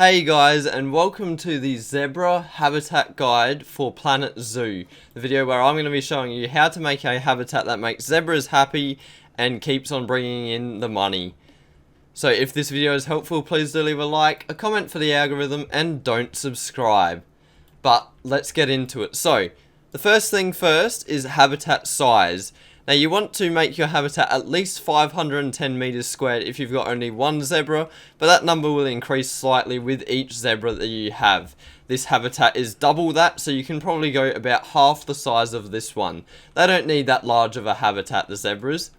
Hey guys, and welcome to the Zebra Habitat Guide for Planet Zoo, the video where I'm going to be showing you how to make a habitat that makes zebras happy and keeps on bringing in the money. So if this video is helpful, please do leave a like, a comment for the algorithm, and don't subscribe. But let's get into it. So, the first thing first is habitat size. Now you want to make your habitat at least 510 meters squared if you've got only one zebra, but that number will increase slightly with each zebra that you have. This habitat is double that, so you can probably go about half the size of this one. They don't need that large of a habitat, the zebras.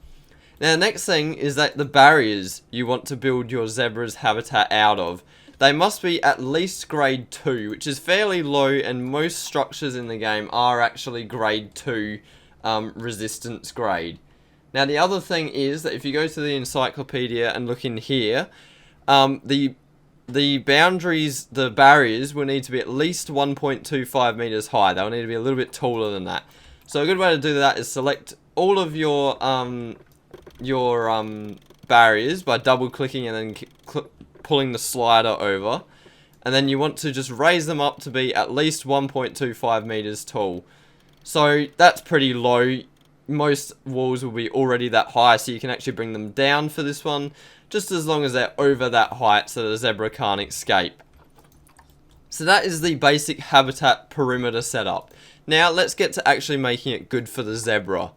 Now the next thing is that the barriers you want to build your zebra's habitat out of. They must be at least grade 2, which is fairly low, and most structures in the game are actually grade 2 resistance grade. Now the other thing is that if you go to the encyclopedia and look in here, the boundaries, the barriers will need to be at least 1.25 meters high. They'll need to be a little bit taller than that. So a good way to do that is select all of your barriers by double clicking and then pulling the slider over, and then you want to just raise them up to be at least 1.25 meters tall. So that's pretty low. Most walls will be already that high, so you can actually bring them down for this one, just as long as they're over that height so the zebra can't escape. So that is the basic habitat perimeter setup. Now let's get to actually making it good for the zebra.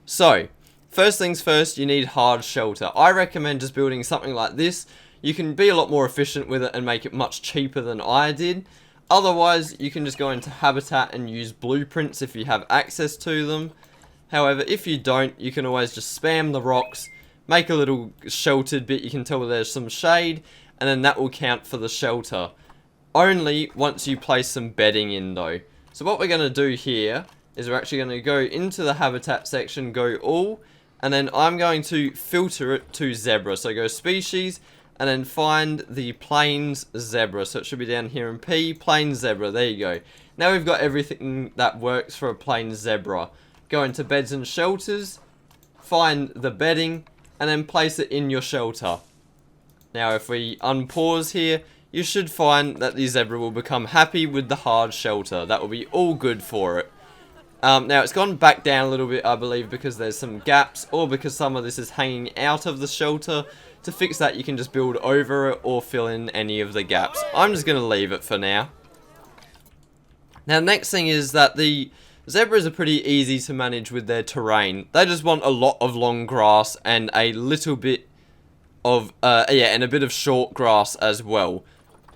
So first things first, you need hard shelter. I recommend just building something like this. You can be a lot more efficient with it and make it much cheaper than I did. Otherwise, you can just go into Habitat and use blueprints if you have access to them. However, if you don't, you can always just spam the rocks, make a little sheltered bit, you can tell there's some shade, and then that will count for the shelter. Only once you place some bedding in though. So what we're going to do here is we're actually going to go into the Habitat section, go all, and then I'm going to filter it to zebra. So go species, and then find the plains zebra. So it should be down here in P, plains zebra. There you go. Now we've got everything that works for a plains zebra. Go into beds and shelters, find the bedding, and then place it in your shelter. Now if we unpause here, you should find that the zebra will become happy with the hard shelter. That will be all good for it. Now it's gone back down a little bit, I believe, because there's some gaps, or because some of this is hanging out of the shelter. To fix that, you can just build over it or fill in any of the gaps. I'm just going to leave it for now. Now, next thing is that the zebras are pretty easy to manage with their terrain. They just want a lot of long grass and a little bit of, and a bit of short grass as well.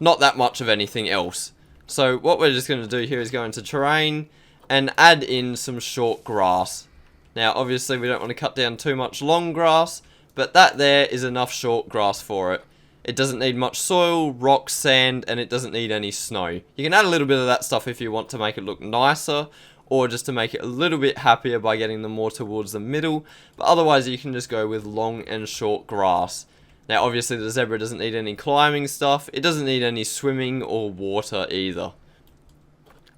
Not that much of anything else. So what we're just going to do here is go into terrain and add in some short grass. Now, obviously, we don't want to cut down too much long grass, but that there is enough short grass for it. It doesn't need much soil, rock, sand, and it doesn't need any snow. You can add a little bit of that stuff if you want to make it look nicer, or just to make it a little bit happier by getting them more towards the middle, but otherwise you can just go with long and short grass. Now obviously the zebra doesn't need any climbing stuff, it doesn't need any swimming or water either.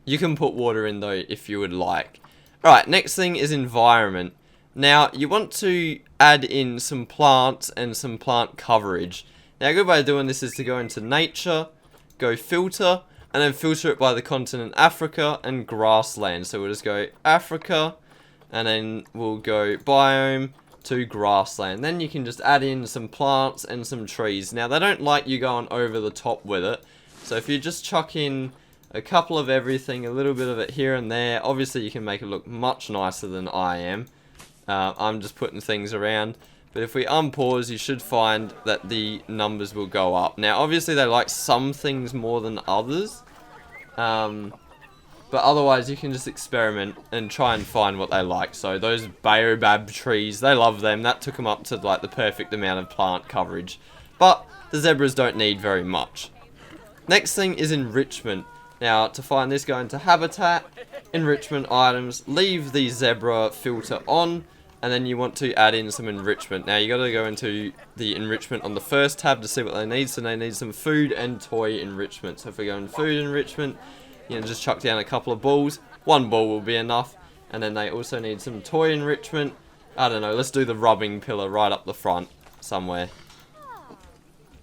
You can put water in though if you would like. Alright, next thing is environment. Now, you want to add in some plants and some plant coverage. Now, a good way of doing this is to go into nature, go filter, and then filter it by the continent Africa and grassland. So we'll just go Africa, and then we'll go biome to grassland. Then you can just add in some plants and some trees. Now, they don't like you going over the top with it. So if you just chuck in a couple of everything, a little bit of it here and there, obviously you can make it look much nicer than I am. I'm just putting things around, but if we unpause, you should find that the numbers will go up. Now obviously they like some things more than others, but otherwise you can just experiment and try and find what they like. So those baobab trees, they love them. That took them up to like the perfect amount of plant coverage, but the zebras don't need very much. Next thing is enrichment. Now to find this, go into habitat, enrichment items, leave the zebra filter on, and then you want to add in some enrichment. Now you got to go into the enrichment on the first tab to see what they need. So they need some food and toy enrichment. So if we go in food enrichment, you know, just chuck down a couple of balls. One ball will be enough. And then they also need some toy enrichment. I don't know, let's do the rubbing pillar right up the front somewhere.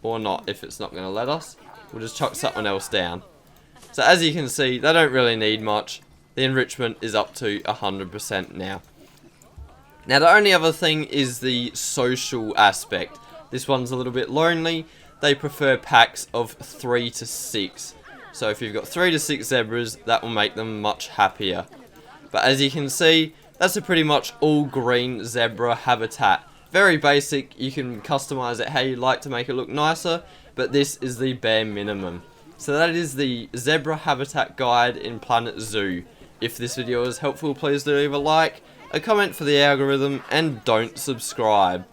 Or not, if it's not going to let us. we'll just chuck something else down. So as you can see, they don't really need much. The enrichment is up to 100% now. Now the only other thing is the social aspect. This one's a little bit lonely. They prefer packs of 3 to 6. So if you've got 3 to 6 zebras, that will make them much happier. But as you can see, that's a pretty much all green zebra habitat. Very basic, you can customize it how you like to make it look nicer, but this is the bare minimum. So that is the zebra habitat guide in Planet Zoo. If this video was helpful, please do leave a like, a comment for the algorithm, and don't subscribe.